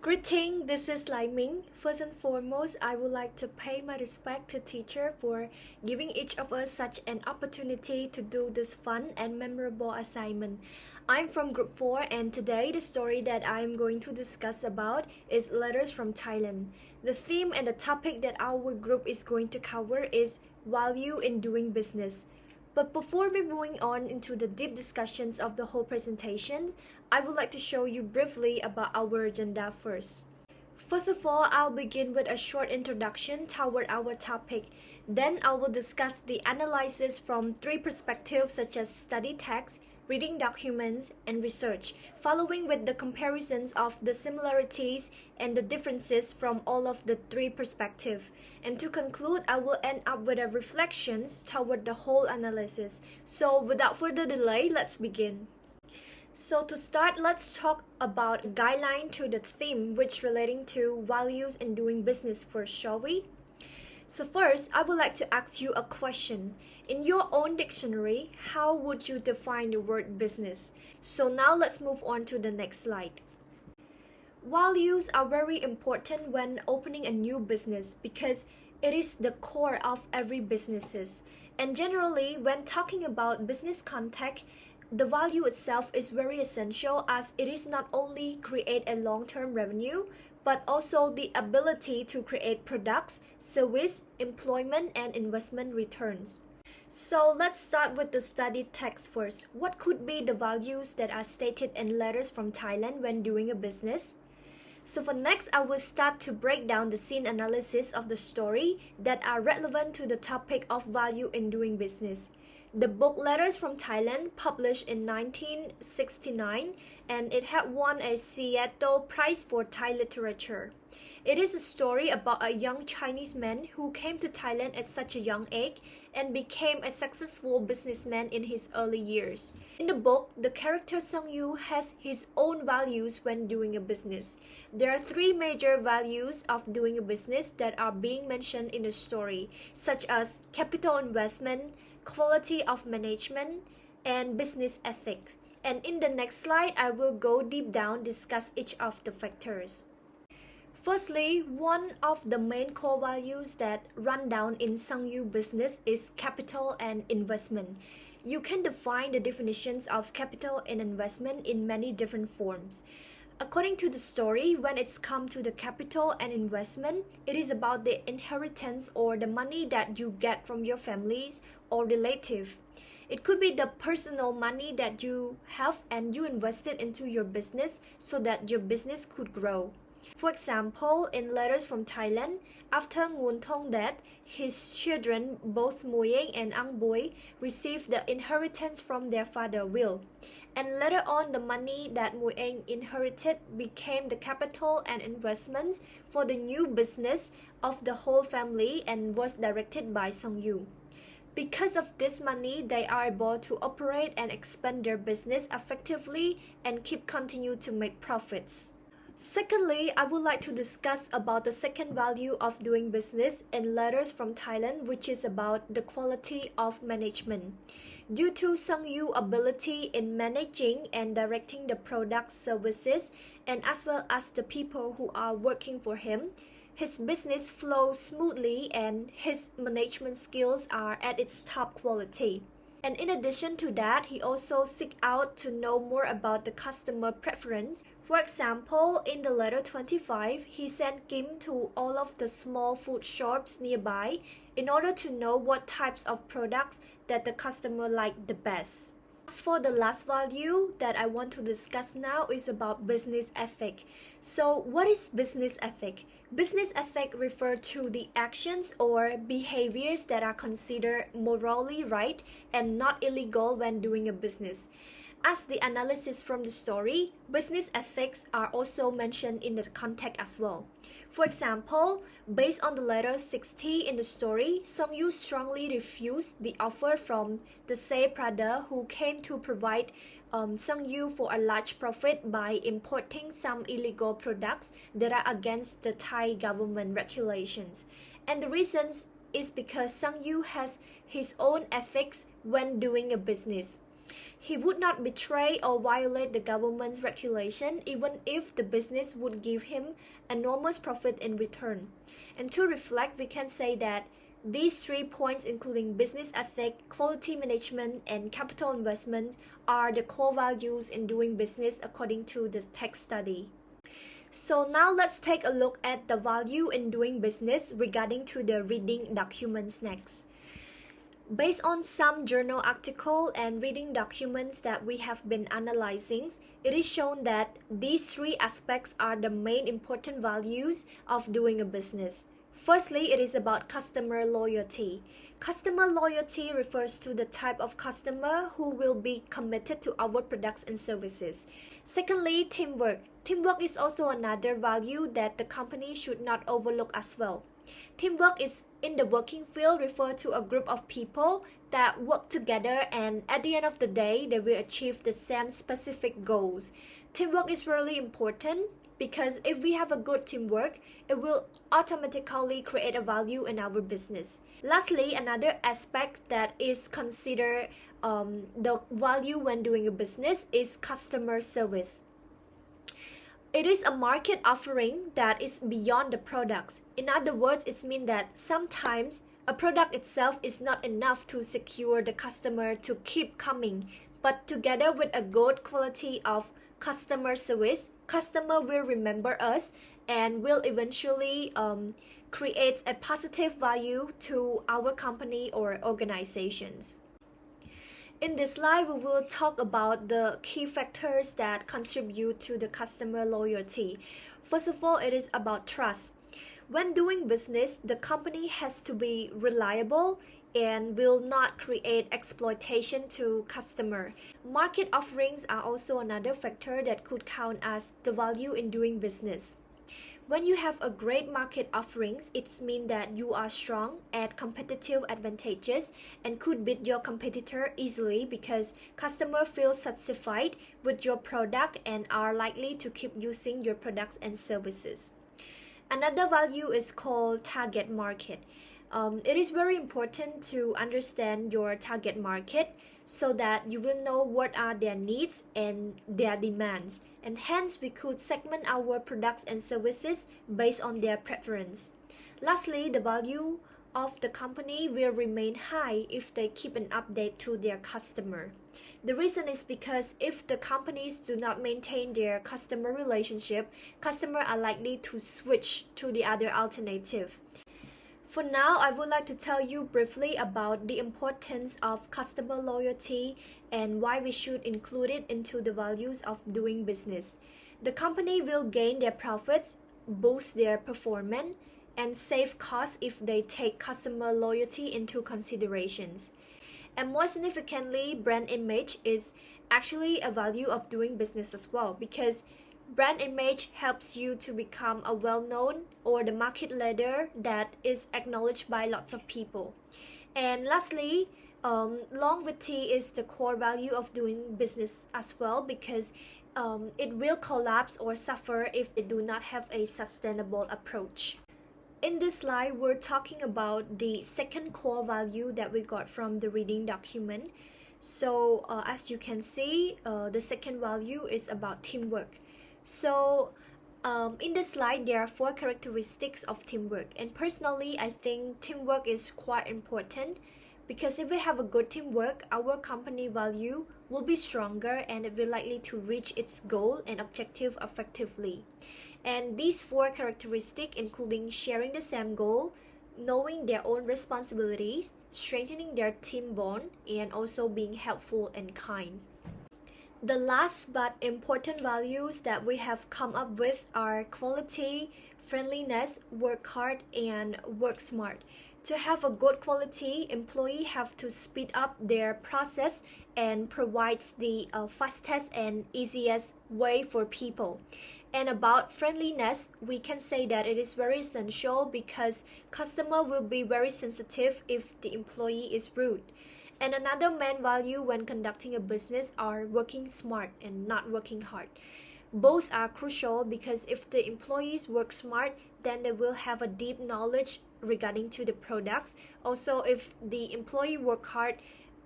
Greeting, this is MINH. First and foremost, I would like to pay my respect to teacher for giving each of us such an opportunity to do this fun and memorable assignment. I'm from Group 4 and today the story that I'm going to discuss about is letters from Thailand. The theme and the topic that our group is going to cover is value in doing business. But before we moving on into the deep discussions of the whole presentation, I would like to show you briefly about our agenda first. First of all, I'll begin with a short introduction toward our topic. Then I will discuss the analysis from three perspectives such as study text, reading documents, and research, following with the comparisons of the similarities and the differences from all of the three perspectives. And to conclude, I will end up with a reflections toward the whole analysis. So without further delay, let's begin. So to start, let's talk about a guideline to the theme which relating to values in doing business first, shall we? So first, I would like to ask you a question. In your own dictionary, how would you define the word business? So now let's move on to the next slide. Values are very important when opening a new business because it is the core of every businesses. And generally, when talking about business context, the value itself is very essential as it is not only create a long-term revenue, but also the ability to create products, service, employment, and investment returns. So let's start with the study text first. What could be the values that are stated in letters from Thailand when doing a business? So for next, I will start to break down the scene analysis of the story that are relevant to the topic of value in doing business. The book Letters from Thailand, published in 1969, and it had won a Seattle Prize for Thai Literature. It is a story about a young Chinese man who came to Thailand at such a young age and became a successful businessman in his early years. In the book, the character Sung Yu has his own values when doing a business. There are three major values of doing a business that are being mentioned in the story, such as capital investment, quality of management, and business ethic. And in the next slide, I will go deep down discuss each of the factors. Firstly, one of the main core values that run down in Sung Yu business is capital and investment. You can define the definitions of capital and investment in many different forms. According to the story, when it's come to the capital and investment, it is about the inheritance or the money that you get from your families or relative. It could be the personal money that you have and you invested into your business so that your business could grow. For example, in Letters from Thailand, after Nguyen Thong death, his children, both Muyeng and Ang Boi, received the inheritance from their father Will. And later on, the money that Muyeng inherited became the capital and investments for the new business of the whole family and was directed by Sung Yu. Because of this money, they are able to operate and expand their business effectively and continue to make profits. Secondly, I would like to discuss about the second value of doing business in Letters from Thailand, which is about the quality of management. Due to Sung Yu's ability in managing and directing the product services and as well as the people who are working for him, his business flows smoothly and his management skills are at its top quality. And in addition to that, he also seek out to know more about the customer preference. For example, in the letter 25, he sent Kim to all of the small food shops nearby in order to know what types of products that the customer like the best. As for the last value that I want to discuss now is about business ethic. So what is business ethic? Business ethic refers to the actions or behaviors that are considered morally right and not illegal when doing a business. As the analysis from the story, business ethics are also mentioned in the context as well. For example, based on the letter 60 in the story, Sung Yu strongly refused the offer from the Se brother who came to provide Sung Yu for a large profit by importing some illegal products that are against the Thai government regulations. And the reasons is because Sung Yu has his own ethics when doing a business. He would not betray or violate the government's regulation even if the business would give him enormous profit in return. And to reflect, we can say that these 3 points, including business ethic, quality management, and capital investment, are the core values in doing business according to the tech study. So now let's take a look at the value in doing business regarding to the reading documents next. Based on some journal article and reading documents that we have been analyzing, it is shown that these 3 aspects are the main important values of doing a business. Firstly, it is about customer loyalty. Customer loyalty refers to the type of customer who will be committed to our products and services. Secondly, teamwork. Teamwork is also another value that the company should not overlook as well. Teamwork is in the working field refer to a group of people that work together, and at the end of the day, they will achieve the same specific goals. Teamwork is really important because if we have a good teamwork, it will automatically create a value in our business. Lastly, another aspect that is considered the value when doing a business is customer service. It is a market offering that is beyond the products. In other words, it means that sometimes a product itself is not enough to secure the customer to keep coming, but together with a good quality of customer service, customer will remember us and will eventually create a positive value to our company or organizations. In this slide, we will talk about the key factors that contribute to the customer loyalty. First of all, it is about trust. When doing business, the company has to be reliable and will not create exploitation to customer. Market offerings are also another factor that could count as the value in doing business. When you have a great market offerings, it means that you are strong at competitive advantages and could beat your competitor easily because customers feel satisfied with your product and are likely to keep using your products and services. Another value is called target market. It is very important to understand your target market so that you will know what are their needs and their demands, and hence we could segment our products and services based on their preference. Lastly, the value of the company will remain high if they keep an update to their customer. The reason is because if the companies do not maintain their customer relationship, customers are likely to switch to the other alternative. For now, I would like to tell you briefly about the importance of customer loyalty and why we should include it into the values of doing business. The company will gain their profits, boost their performance, and save costs if they take customer loyalty into considerations. And more significantly, brand image is actually a value of doing business as well, because brand image helps you to become a well-known or the market leader that is acknowledged by lots of people. And lastly, longevity is the core value of doing business as well, because it will collapse or suffer if it do not have a sustainable approach. In this slide, we're talking about the second core value that we got from the reading document. So as you can see, the second value is about teamwork. So in this slide, there are 4 characteristics of teamwork. And personally, I think teamwork is quite important because if we have a good teamwork, our company value will be stronger and it will likely to reach its goal and objective effectively. And these 4 characteristics, including sharing the same goal, knowing their own responsibilities, strengthening their team bond, and also being helpful and kind. The last but important values that we have come up with are quality, friendliness, work hard, and work smart. To have a good quality, employees have to speed up their process and provides the fastest and easiest way for people. And about friendliness, we can say that it is very essential because customer will be very sensitive if the employee is rude. And another main value when conducting a business are working smart and not working hard. Both are crucial because if the employees work smart, then they will have a deep knowledge regarding to the products. Also, if the employee work hard,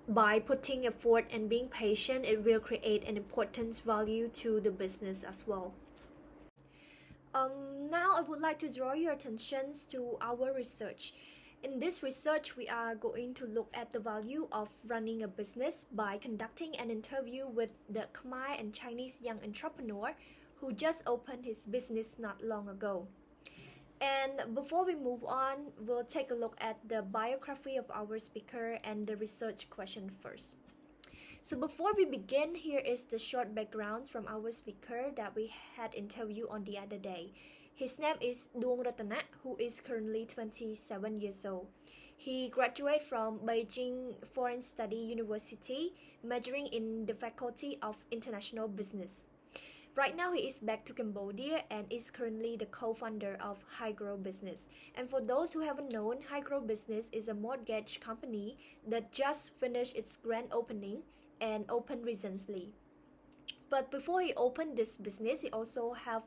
By putting effort and being patient, it will create an important value to the business as well. Now I would like to draw your attentions to our research. In this research, we are going to look at the value of running a business by conducting an interview with the Khmer and Chinese young entrepreneur who just opened his business not long ago. And before we move on, we'll take a look at the biography of our speaker and the research question first. So before we begin, here is the short backgrounds from our speaker that we had interviewed on the other day. His name is Duong Ratana, who is currently 27 years old. He graduated from Beijing Foreign Study University, majoring in the Faculty of International Business. Right now, he is back to Cambodia and is currently the co-founder of High-Grow Business. And for those who haven't known, High-Grow Business is a mortgage company that just finished its grand opening and opened recently. But before he opened this business, he also have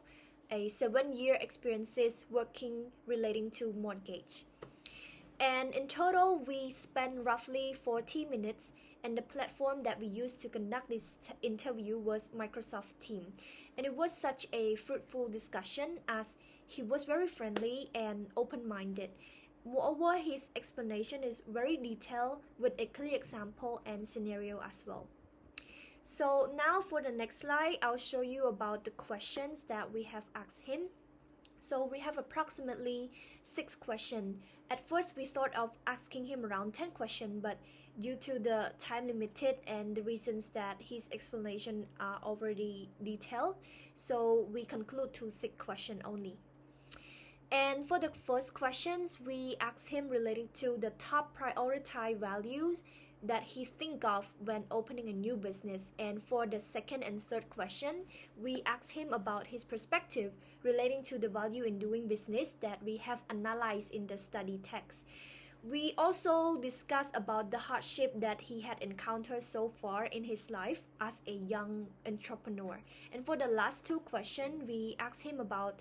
a 7-year experiences working relating to mortgage. And in total, we spent roughly 40 minutes, and the platform that we used to conduct this interview was Microsoft Teams. And it was such a fruitful discussion as he was very friendly and open-minded. Moreover, his explanation is very detailed with a clear example and scenario as well. So now for the next slide, I'll show you about the questions that we have asked him. So we have approximately 6 questions. At first, we thought of asking him around 10 questions, but due to the time limited and the reasons that his explanation are already detailed, so we conclude to 6 questions only. And for the first questions, we asked him relating to the top prioritized values that he think of when opening a new business. And for the second and third question, we asked him about his perspective relating to the value in doing business that we have analyzed in the study text. We also discussed about the hardship that he had encountered so far in his life as a young entrepreneur. And for the last 2 questions, we asked him about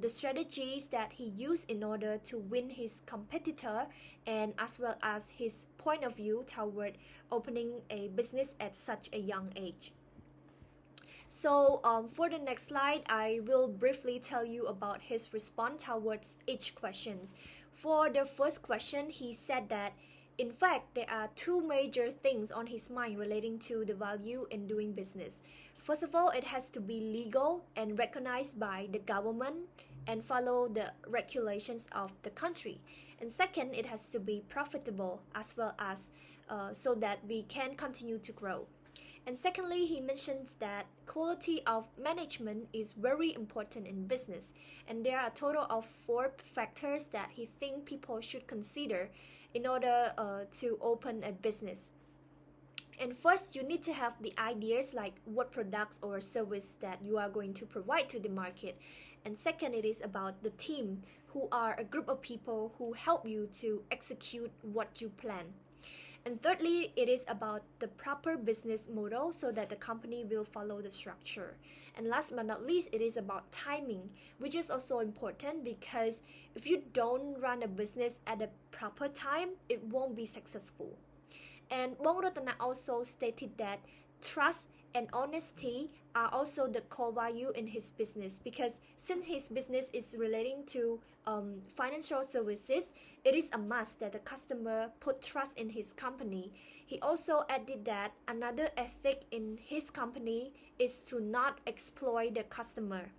the strategies that he used in order to win his competitor, and as well as his point of view toward opening a business at such a young age. So for the next slide, I will briefly tell you about his response towards each question. For the first question, he said that in fact, there are 2 major things on his mind relating to the value in doing business. First of all, it has to be legal and recognized by the government and follow the regulations of the country. And second, it has to be profitable as well as so that we can continue to grow. And secondly, he mentions that quality of management is very important in business. And there are a total of 4 factors that he thinks people should consider in order to open a business. And first, you need to have the ideas like what products or service that you are going to provide to the market. And second, it is about the team, who are a group of people who help you to execute what you plan. And thirdly, it is about the proper business model so that the company will follow the structure. And last but not least, it is about timing, which is also important because if you don't run a business at a proper time, it won't be successful. And Bong Ratana also stated that trust and honesty are also the core value in his business, because since his business is relating to financial services, it is a must that the customer put trust in his company. He also added that another ethic in his company is to not exploit the customer,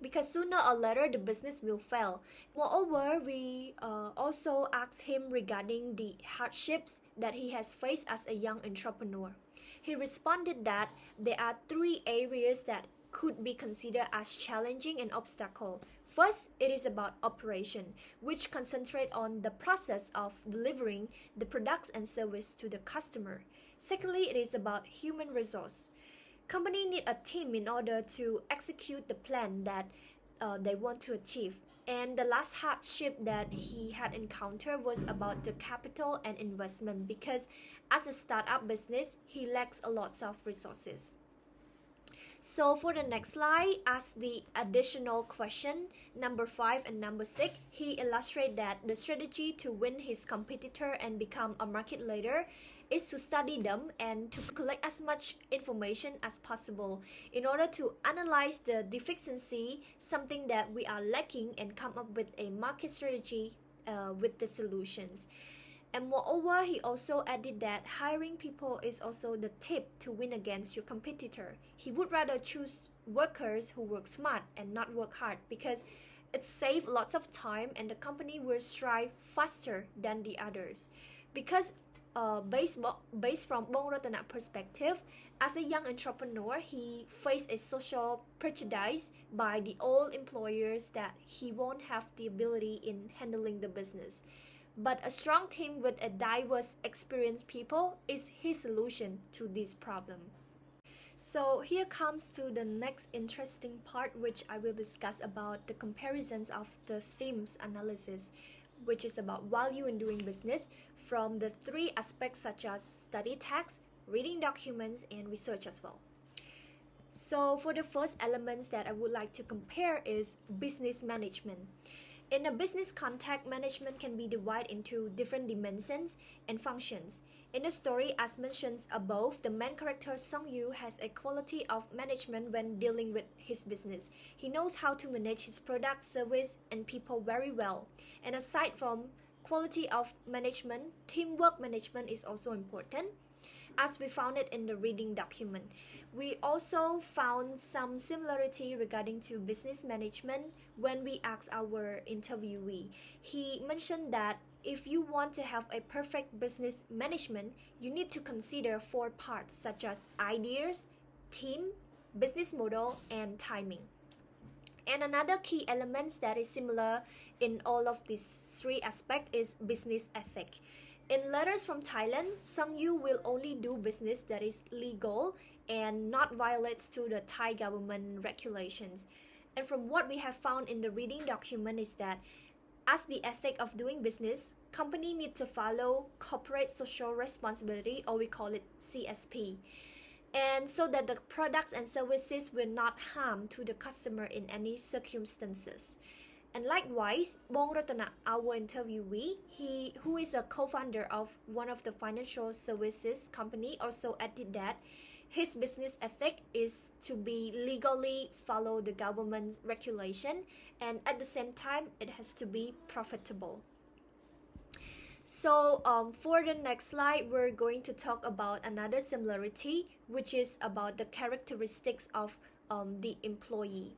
because sooner or later the business will fail. Moreover, we also asked him regarding the hardships that he has faced as a young entrepreneur. He responded that there are 3 areas that could be considered as challenging and obstacle. First, it is about operation, which concentrate on the process of delivering the products and service to the customer. Secondly, it is about human resource. Company need a team in order to execute the plan that they want to achieve. And the last hardship that he had encountered was about the capital and investment, because as a startup business, he lacks a lot of resources. So for the next slide, as the additional question, number 5 and number 6, he illustrates that the strategy to win his competitor and become a market leader is to study them and to collect as much information as possible in order to analyze the deficiency, something that we are lacking, and come up with a market strategy with the solutions. And moreover, he also added that hiring people is also the tip to win against your competitor. He would rather choose workers who work smart and not work hard because it saves lots of time and the company will strive faster than the others. Because based from Bong Ratana perspective, as a young entrepreneur, he faced a social prejudice by the old employers that he won't have the ability in handling the business. But a strong team with a diverse experienced people is his solution to this problem. So here comes to the next interesting part, which I will discuss about the comparisons of the themes analysis, which is about value in doing business from the 3 aspects such as study text, reading documents, and research as well. So for the first elements that I would like to compare is business management. In a business context, management can be divided into different dimensions and functions. In the story, as mentioned above, the main character Song-yu has a quality of management when dealing with his business. He knows how to manage his product, service, and people very well. And aside from quality of management, teamwork management is also important, as we found it in the reading document. We also found some similarity regarding to business management when we asked our interviewee. He mentioned that if you want to have a perfect business management, you need to consider 4 parts such as ideas, team, business model, and timing. And another key element that is similar in all of these 3 aspects is business ethic. In letters from Thailand, Sung-yu will only do business that is legal and not violates to the Thai government regulations. And from what we have found in the reading document is that as the ethic of doing business, company need to follow corporate social responsibility, or we call it CSP. And so that the products and services will not harm to the customer in any circumstances. And likewise, Bong Ratana, our interviewee, who is a co-founder of one of the financial services company, also added that his business ethic is to be legally follow the government regulation, and at the same time, it has to be profitable. So for the next slide, we're going to talk about another similarity, which is about the characteristics of the employee.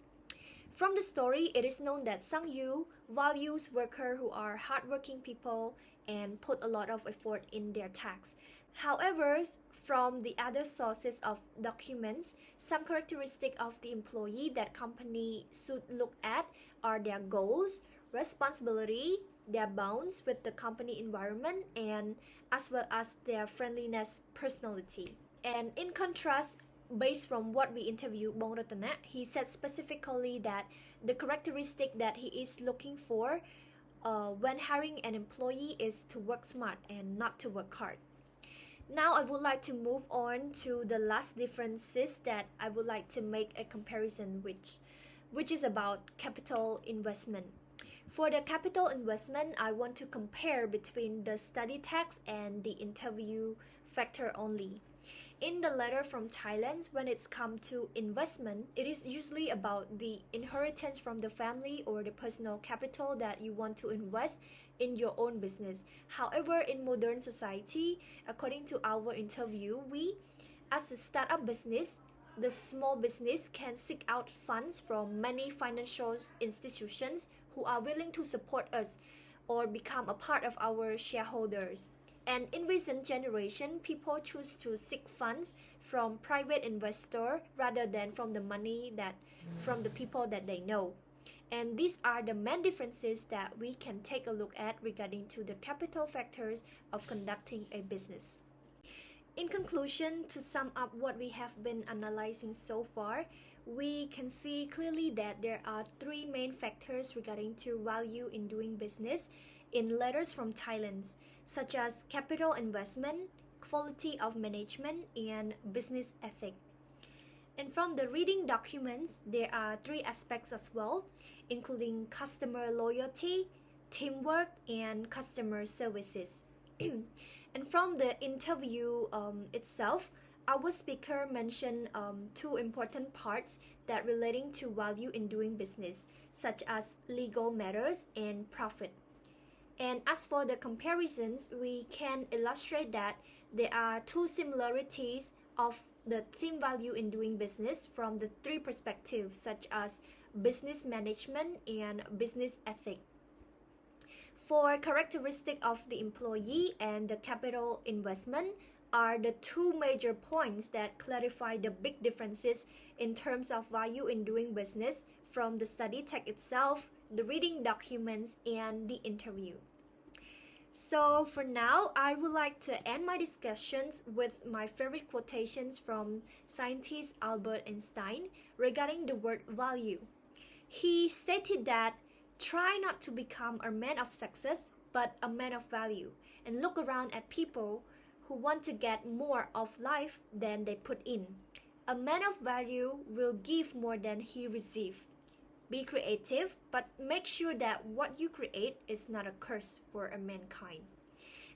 From the story, it is known that Sang-yu values workers who are hardworking people and put a lot of effort in their tasks. However, from the other sources of documents, some characteristics of the employee that company should look at are their goals, responsibility, their bonds with the company environment, and as well as their friendliness personality. And in contrast, based from what we interviewed Bong Ratana, he said specifically that the characteristic that he is looking for when hiring an employee is to work smart and not to work hard. Now I would like to move on to the last differences that I would like to make a comparison which is about capital investment. For the capital investment, I want to compare between the study text and the interview factor only. In the letter from Thailand, when it's come to investment, it is usually about the inheritance from the family or the personal capital that you want to invest in your own business. However, in modern society, according to our interview, we, as a startup business, the small business can seek out funds from many financial institutions who are willing to support us or become a part of our shareholders. And in recent generation, people choose to seek funds from private investor rather than from the money that from the people that they know. And these are the main differences that we can take a look at regarding to the capital factors of conducting a business. In conclusion, to sum up what we have been analyzing so far, we can see clearly that there are 3 main factors regarding to value in doing business in letters from Thailand, such as capital investment, quality of management, and business ethic. And from the reading documents, there are three aspects as well, including customer loyalty, teamwork, and customer services. And from the interview itself, our speaker mentioned two important parts that relating to value in doing business, such as legal matters and profit. And as for the comparisons, we can illustrate that there are two similarities of the theme value in doing business from the three perspectives, such as business management and business ethic. For characteristic of the employee and the capital investment are the two major points that clarify the big differences in terms of value in doing business from the study text itself, the reading documents, and the interview. So for now, I would like to end my discussions with my favorite quotations from scientist Albert Einstein regarding the word value. He stated that try not to become a man of success, but a man of value, and look around at people who want to get more of life than they put in. A man of value will give more than he receives. Be creative, but make sure that what you create is not a curse for a mankind.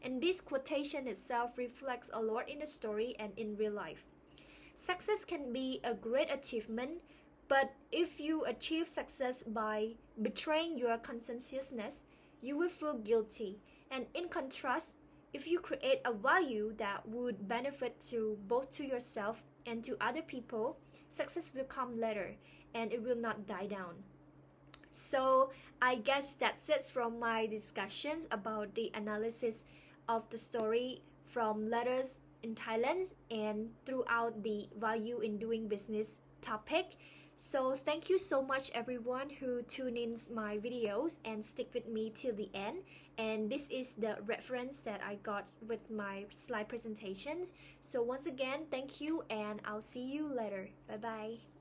And this quotation itself reflects a lot in the story and in real life. Success can be a great achievement, but if you achieve success by betraying your conscientiousness, you will feel guilty. And in contrast, if you create a value that would benefit to both to yourself and to other people, success will come later and it will not die down. So I guess that's it from my discussions about the analysis of the story from letters in Thailand and throughout the value in doing business topic. So thank you so much everyone who tune in my videos and stick with me till the end. And this is the reference that I got with my slide presentations. So once again, thank you and I'll see you later. Bye bye.